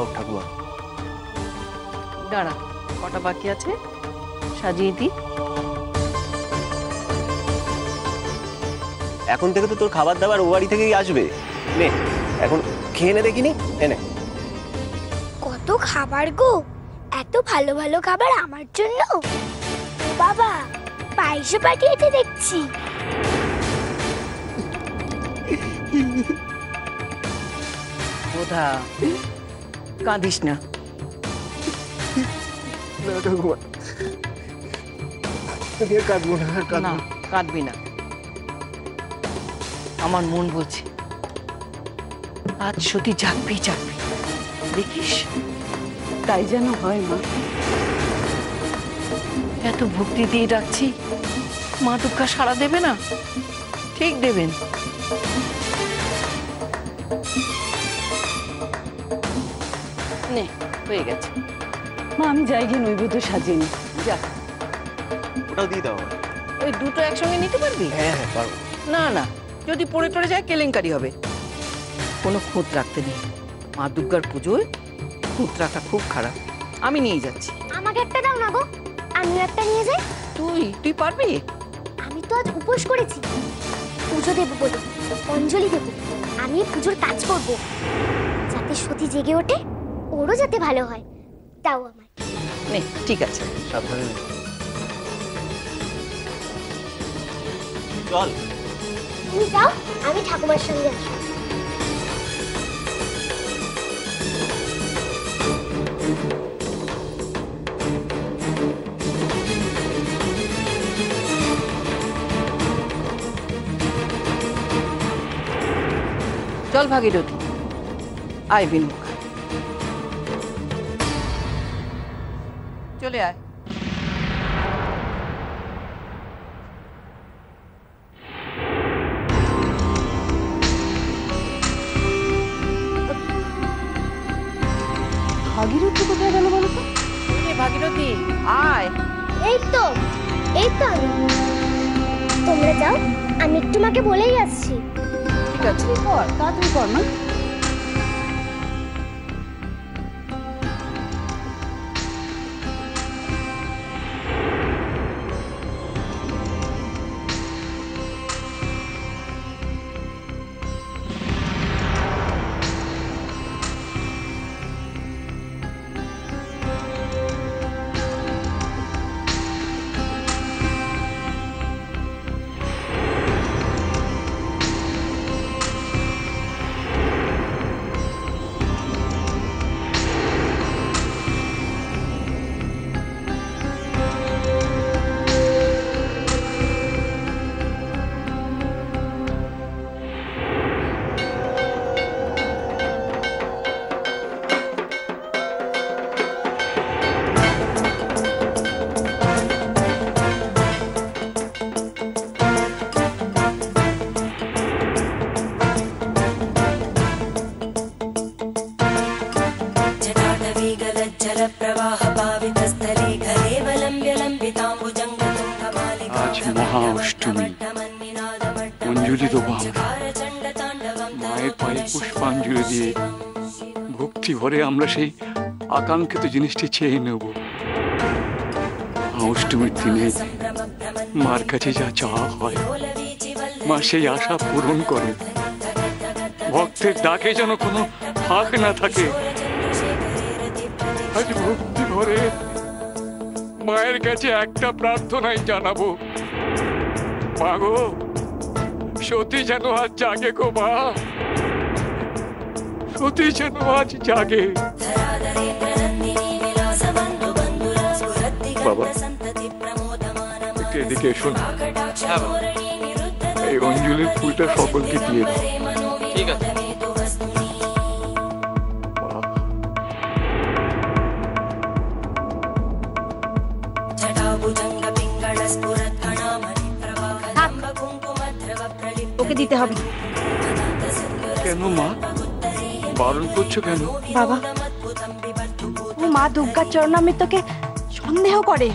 দাও ঠাকুমা। দাঁড়া, কটা বাকি আছে সাজিয়ে দি। এখন থেকে তো তোর খাবার দাবার ও বাড়ি থেকেই আসবে। নে এখন খেয়ে নে, দেখিনি এনে। কত খাবার গো, এত ভালো ভালো খাবার আমার জন্য। বাবা পায়েসও পাঠিয়েছে দেখছি। বোধা কাঁদিস না। ঠাকুমা কাঁদবো না, না কাঁদবি না, আমার মন বলছে আজ সত্যি জাগবি জাগবি, দেখিস তাই যেন হয়। মা এত ভক্তি দিয়ে ডাকছি, মা দুর্গা সাড়া দেবে না? ঠিক দেবেন। নে হয়ে গেছে। মা আমি যাই গিয়ে নৈবেদ্য সাজিয়ে নি। যা, ওটাও দিয়ে দাও। ওই দুটো একসঙ্গে নিতে পারবি? হ্যাঁ হ্যাঁ পারবো। না না, যদি পড়ে টরে যায় কেলেঙ্কারি হবে। কোনো খুঁত রাখতে নেই, মা দুর্গার পুজোয় খুঁত রাখা খুব খারাপ। আমি নিয়ে যাচ্ছি। আমাকে একটা দাও না গো, আমি একটা নিয়ে যাই। তুই পারবি? আমি তো আজ উপোস করেছি, পুজো দেবো বলে অঞ্জলি দেবো। আমি পুজোর কাজ করব, যাতে সতী জেগে ওঠে, ওরও যাতে ভালো হয়। দাও আমায়। নে ঠিক আছে, সাবধানে নে। চল। তুমি যাও, আমি ঠাকুমার সঙ্গে আসবো। চল ভাগীরথী, আয় বিনু, চলে আয়। ভাগীরথী কোথায় গেল বলো তো? ভাগীরথী আয়। এই তো আমি। তোমরা যাও, আমি একটু মাকে বলেই আসছি। ঠিক আছে, কর তাড়াতাড়ি কর মা। आज महाअष्टमी अंजलि देव माয়ের পায়ে পুষ্পাঞ্জলি দিয়ে ভক্তি ভরে আমরা সেই আকাঙ্ক্ষিত জিনিসটি চেয়ে নেব। অষ্টমীর দিনে মার কাছে যা চাওয়া হয় মা সেই আশা পূরণ করে। ভক্তের ডাকে যেন কোনো ফাঁক না থাকে। আজ ভক্তি ভরে মায়ের কাছে একটা প্রার্থনাই জানাবো, মা গো সতী যেন আজ জাগে গো মা, সতী যেন আজ জাগে। বাবা একটু এদিকে এসো না। এই অঞ্জলির ফুলটা সকলকে দিয়ে দাও। ঠিক আছে। ওকে দিতে হবে। কেন মা বারণ করছো কেন? বাবা ও মা দুর্গার চরণামৃতকে সন্দেহ করে।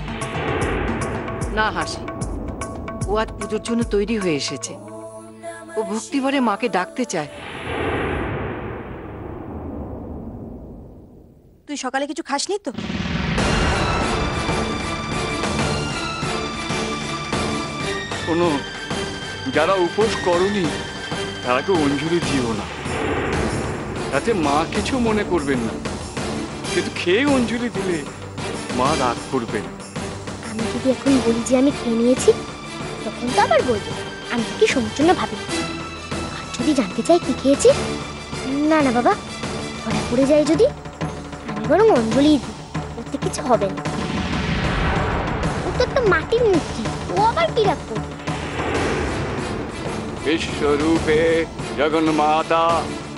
না হাসি, ও আজ পুজোর জন্য তৈরি হয়ে এসেছে। ও ভক্তি ভরে মাকে ডাকতে চায়। তুই সকালে কিছু খাসনি তো? শোনো, যারা উপোস করনি তারাকে অঞ্জলি দিও না, তাতে মা কিছু মনে করবেন না, কিন্তু খেয়ে অঞ্জলি দিলে মা রাগ করবেন। আমি যদি এখন বলি যে আমি খেয়ে নিয়েছি, তখন তো আবার বলবো আমি কি সমুর জন্য ভাবিনি। আর যদি জানতে চাই কি খেয়েছি, না না বাবা, ধরা পড়ে যায় যদি, আমি বরং অঞ্জলি দিই, ওতে কিছু হবে না। ও তো একটা মাটির মূর্তি, ও আবার কি রাগ করবে? विश्वरूपे जगन्माता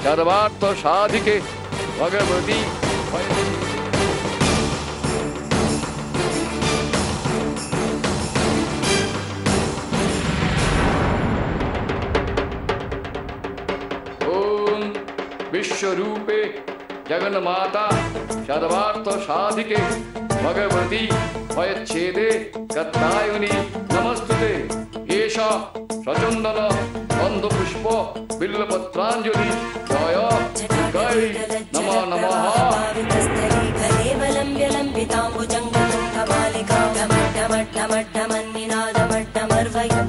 सर्वार्थ साधिके भगवती ओम विश्वरूपे जगन्माता सर्वार्थ साधिके भगवती भयच्छेदे कत्तायुनि नमस्तुते एषा सचंदन बंध पुष्प बिल्लपत्रांजलि जय जय नमः नमः।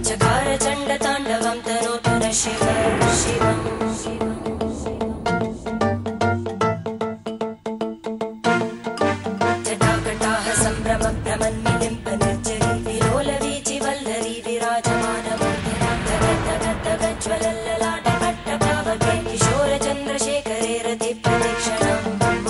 चकार चंड तांडवं तनोतु न शिवं शिवं जटाकटाः संभ्रम भ्रमन्निलिम्प निर्जरी विलोलवीचि वल्लरी विराजमानमूर्तिनाट्टगज्वलल्ललाटकट्टकावके किशोरचन्द्रशेखरे रति प्रदक्षिणं मम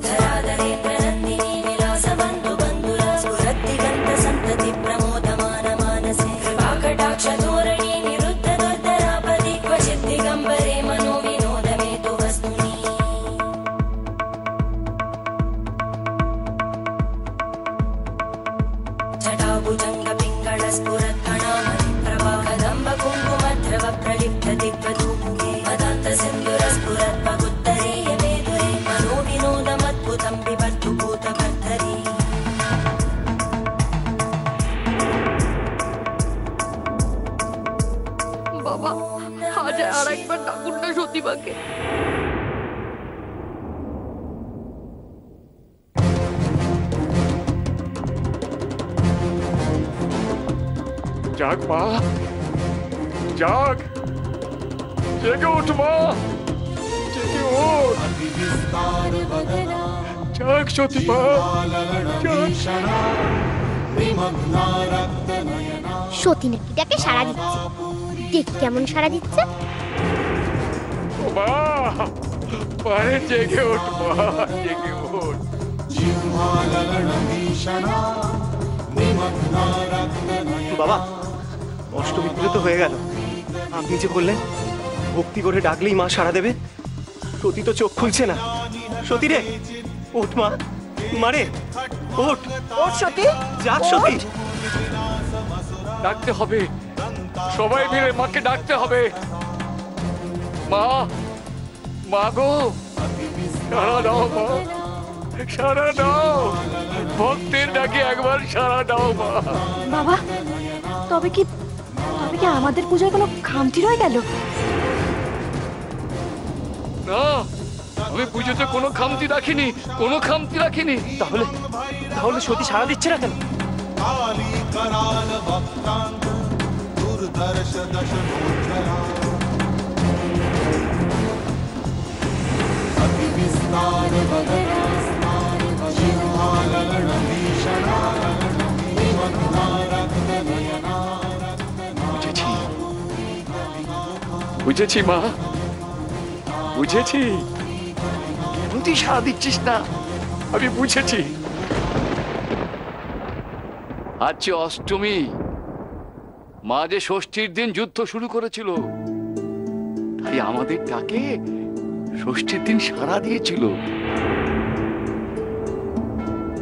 धराधरेन्द्रनन्दिनी विलासबन्धु बन्धुर स्फुरद्दिगन्तसन्तति प्रमोदमानमानसे कृपाकटाक्षधोरणी निरुद्ध दुर्धरापदि क्वचित् दिगम्बरे मनो विनोदमेतु वस्तुनि जटाभुजङ्गपिङ्गळस्फुरत्कणामणि प्रवाहदम्बकुङ्कुमद्रव प्रलिप्त दिग्वधूमुखे मदान्तसिन्दुरस्फुरत्पगुत्तरीय मेदुरे मनो विनोदमद्भुतं बिभर्तु भूतभर्तरी বাবা, আজ আর একবার ডাকুন না সতীমাকে। जाग माँ, जाग, जगे उठ माँ, जगे उठ, जाग ज्योति माँ, जाग। সতী নাকি তাকে সাড়া দিচ্ছে, দেখ কেমন সাড়া দিচ্ছে। ओ माँ, अरे जगे उठ माँ, जगे उठ। বাবা, অষ্টমী পুজো তো হয়ে গেল। আপনি যে বললেন ভক্তি করে ডাকলেই মা সাড়া দেবে, সতী তো চোখ খুলছে না। সতী রে, ওঠ মা, মারে ওঠ, ওঠ সতী, যাক সতী। ডাকতে হবে, সবাই মিলে মাকে ডাকতে হবে। মা, মা গো, সাড়া দাও মা, সাড়া দাও, ভক্তের ডাকে একবার সাড়া দাও মা। বাবা, তবে কি আমাদের পূজায় কোনো খামতি রয়ে গেল? না, আমি পুজোতে কোনো খামতি রাখিনি, কোনো খামতি রাখিনি। তাহলে তাহলে সতী সাড়া দিচ্ছে না কেন? বুঝেছি মা, বুঝেছি, তুই সাড়া দিচ্ছিস না, আমি বুঝেছি। আজ অষ্টমী, মা যে ষষ্ঠীর দিন যুদ্ধ শুরু করেছিল, তাই আমাদের ডাকে ষষ্ঠীর দিন সাড়া দিয়েছিল।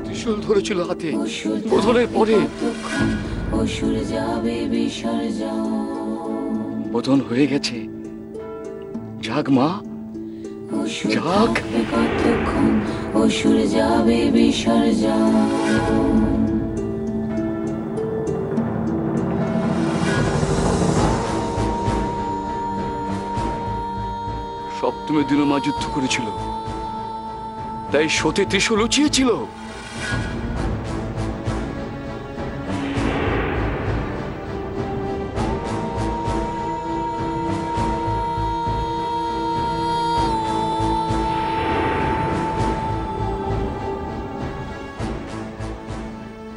ত্রিশূল ধরেছিল হাতে, বোধনের পরে বোধন হয়ে গেছে। যাক মা, যাক। কতক্ষণ অসুর যাবে বিসর্জন। অষ্টমীর দিনও মা যুদ্ধ করেছিল, তাই সতী ত্রিশূল লুচিয়েছিল।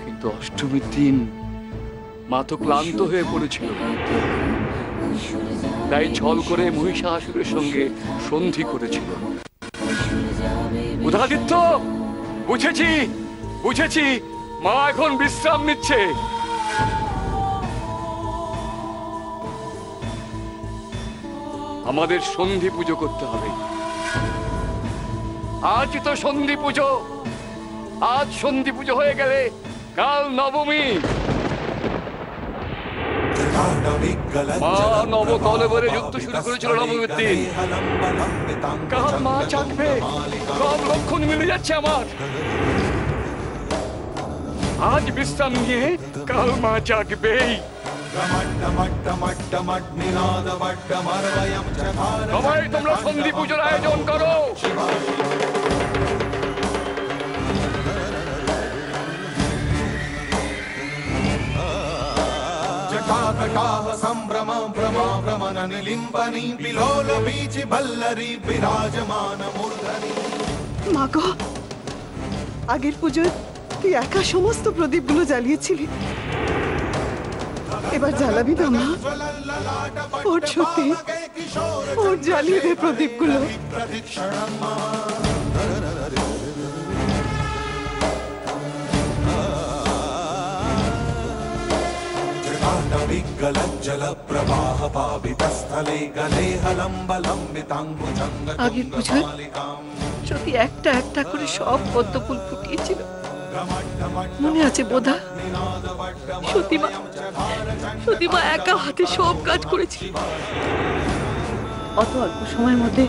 কিন্তু অষ্টমীর দিন মা তো ক্লান্ত হয়ে পড়েছিল, তাই ছল করে মহিষাসুরের সঙ্গে সন্ধি করেছিল। উদয়াদিত্য, বুঝেছি বুঝেছি, মা এখন বিশ্রাম নিচ্ছে। আমাদের সন্ধি পুজো করতে হবে। আজ তো সন্ধি পুজো, আজ সন্ধি পুজো হয়ে গেলে কাল নবমী। মা নবকলেবরে যুদ্ধ শুরু করেছিল নবমীর দিন। কাল মা চাকবে, সব লক্ষণ মিলে যাচ্ছে আমার। আজ বিশ্রাম নিয়ে কাল মা চাকবেই। সবাই তোমরা সন্ধি পুজোর আয়োজন করো। संभ्रम भ्रमा भ्रमण निलिम्बनी बिलोल बीच भल्लरी विराजमान मूर्धनि। মা গো, আগের পুজোয় তুই একা সমস্ত প্রদীপগুলো জ্বালিয়েছিলি, এবার জ্বালাবি না মা? ওর সত্যি, ওর জ্বালিয়ে দে প্রদীপগুলো। আগের পুজোয় সত্যি একটা একটা করে সব পদ্ম ফুল ফুটিয়েছিল, মনে আছে বোধা? সতীমা একা হাতে সব কাজ করেছিল। অত অল্প সময়ের মধ্যে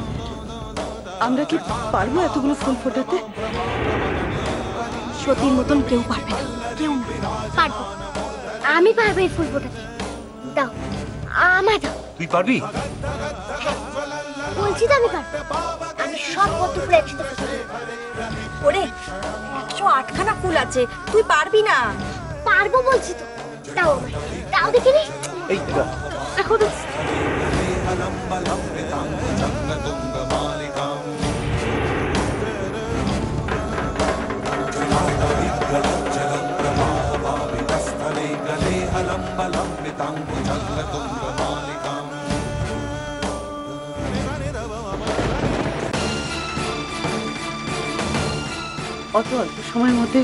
আমরা কি পারবো এতগুলো ফুল ফোটাতে? সতীর মতন কেউ পারবে না, কেউ না। পারবো, আমি পারবো এই ফুল ফোটাতে। দাও, আমার দাও। তুই পারবি? বলছি তো আমি পারবো। আমি সব পদ্ম ফুল একসাথে ফোটাবো। ওরে 108খানা ফুল আছে, তুই পারবি না? পারবো বলছি তো। দাও আমায়, দাও দেখিনি। এই দেখো তো। অত অল্প সময়ের মধ্যে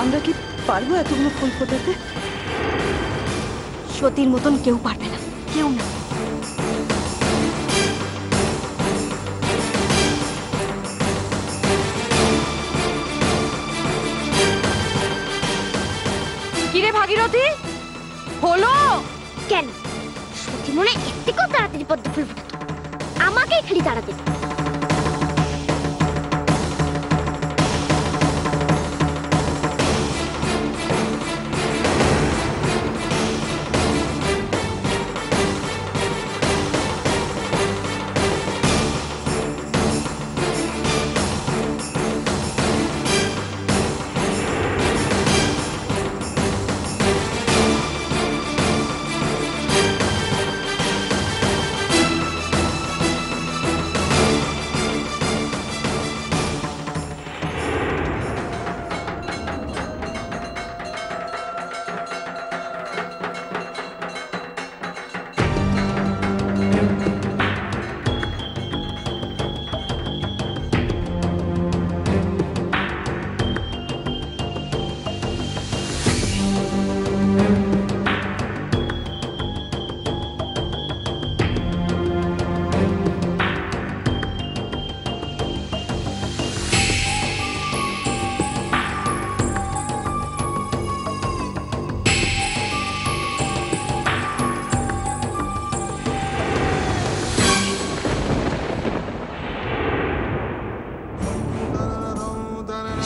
আমরা কি পারবো এতগুলো ফুল ফোটাতে? সতীর মতন কেউ পারবে না, কেউ না। কিরে ভাগীরথী, হলো? কেন? সত্যি মনে এর থেকেও তাড়াতাড়ি পদ্ম ফুল ফুটতো, আমাকেই খালি তাড়াতাড়ি।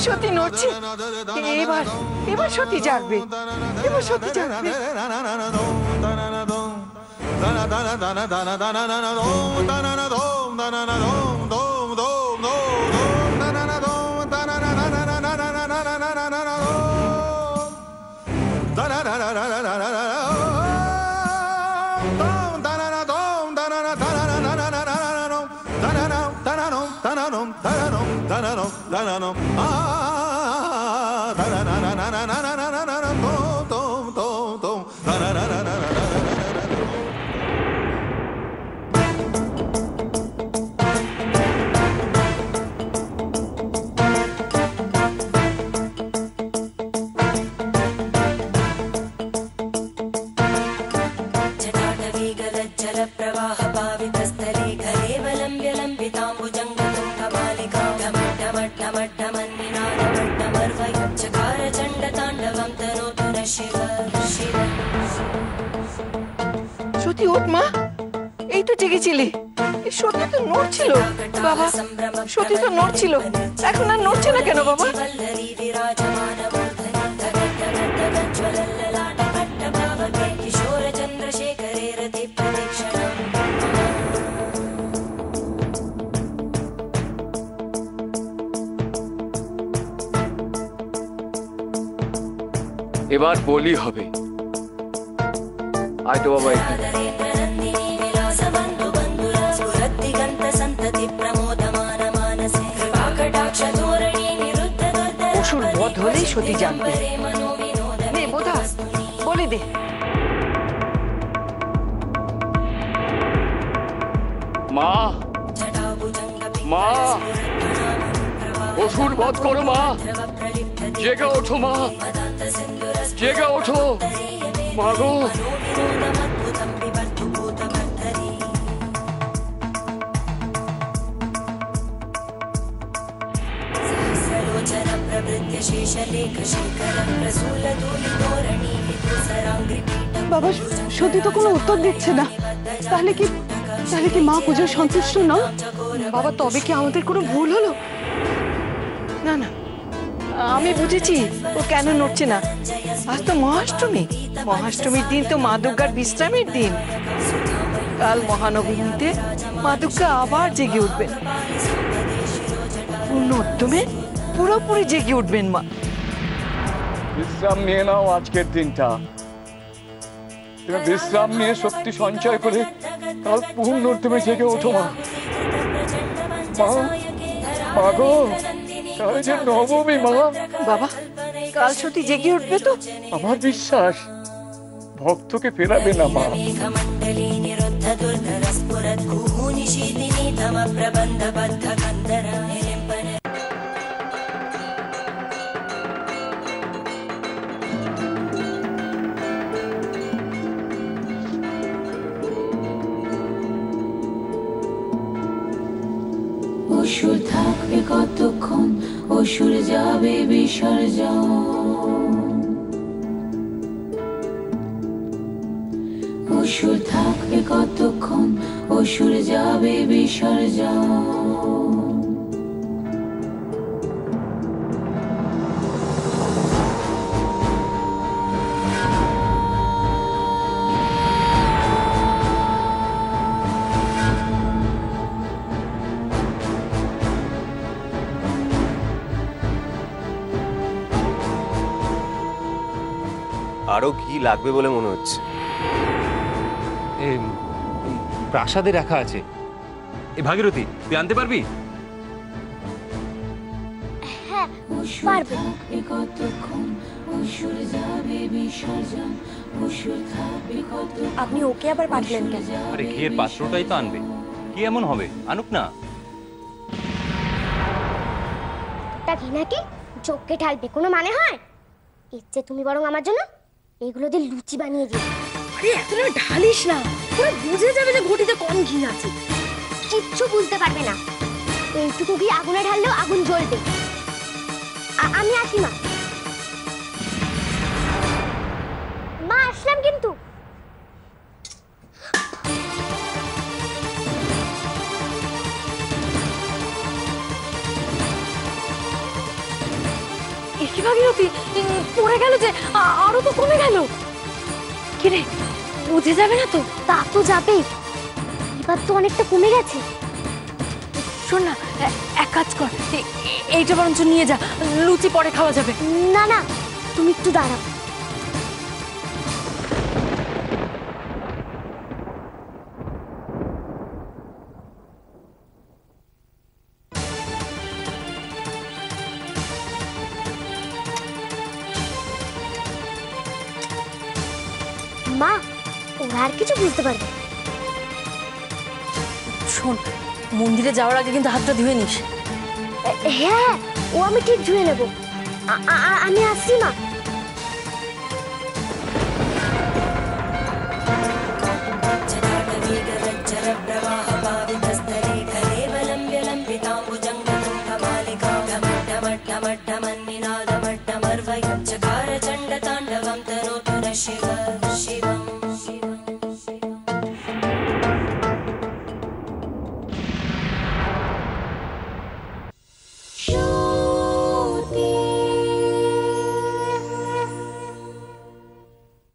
সতী নড়ছে, এবার এবার সতী জাগবে, এবার সতী জাগবে। দন দন দন দন দন দন দন দন দন দন দন সত্যি ওঠ মা, এই তো জেগেছিলি। সত্যি তো নড়ছিল বাবা, সত্যি তো নড়ছিল, এখন আর নড়ছে না কেন বাবা? এবার বলি হবে। আয় তো বাবা এখানে। অসুর বধ হলেই সতী জানবে। নে বোধা, বলে দে। মা, মা, অসুর বধ করো মা, জেগে ওঠো মা, জেগে ওঠো মা গো। বাবা, সত্যি তো কোনো উত্তর দিচ্ছে না। তাহলে কি মা পুজোয় সন্তুষ্ট না? বাবা, তবে কি আমাদের কোনো ভুল হলো? না না, আমি বুঝেছি ও কেন নড়ছে না। আজ তো মহাষ্টমী, মহাষ্টমীর দিন তো মা দুর্গার বিশ্রামের দিন। কাল মহানবমীতে মা দুর্গা আবার জেগে উঠবেন, পূর্ণ উদ্যমে পুরোপুরি জেগে উঠবেন মা। বিশ্রাম নিয়ে নাও আজকের দিনটা, তুমি বিশ্রাম নিয়ে শক্তি সঞ্চয় করে কাল পূর্ণ উদ্যমে জেগে ওঠো মা। মা, মা গো, কাল যে নবমী মা। বাবা, কাল সত্যি জেগে উঠবে তো? আমার বিশ্বাস ভক্তকে ফেরাবে না মা। অসুর থাকবে কতক্ষণ, অসুর যাবে বিসর্জন। অসুর থাকবে কতক্ষণ, অসুর যাবে বিসর্জন। আরো ঘি লাগবে বলে মনে হচ্ছে। প্রাসাদে রাখা আছে। এ ভাগীরথী, তুই আনতে পারবি? হ্যাঁ পারবো। আপনি ওকে আবার পাঠালেন কেন? আরে ঘিয়ের পাত্রটাই তো আনবে, কি এমন হবে? আনুক না। তা ঘি নাকি চোখকে ঢালবে, কোনো মানে হয়? ইচ্ছে তুমি বরং আমার জন্য এগুলো দিয়ে লুচি বানিয়ে দিও। আরে এতটা ঢালিস না, পুরো বুঝে যাবে যে ঘটিতে কম ঘি আছে। কিচ্ছু বুঝতে পারবে না, এইটুকু ঘি আগুনে ঢাললেও আগুন জ্বলবে। আমি আসি মা। মা আসলাম কিন্তু। কি ভাগীরথী, পড়ে গেল যে, আরো তো কমে গেল। কিরে, বুঝে যাবে না তো? তা তো যাবেই, এবার তো অনেকটা কমে গেছে। শোন না, এক কাজ কর, এইটা বরঞ্চ নিয়ে যা, লুচি পরে খাওয়া যাবে। না না, তুমি একটু দাঁড়াও। মা, ওরা আর কিছু বুঝতে পারবে। শোন, মন্দিরে যাওয়ার আগে কিন্তু হাতটা ধুয়ে নিস। হ্যাঁ, ও আমি ঠিক ধুয়ে নেবো। আমি আসছি মা।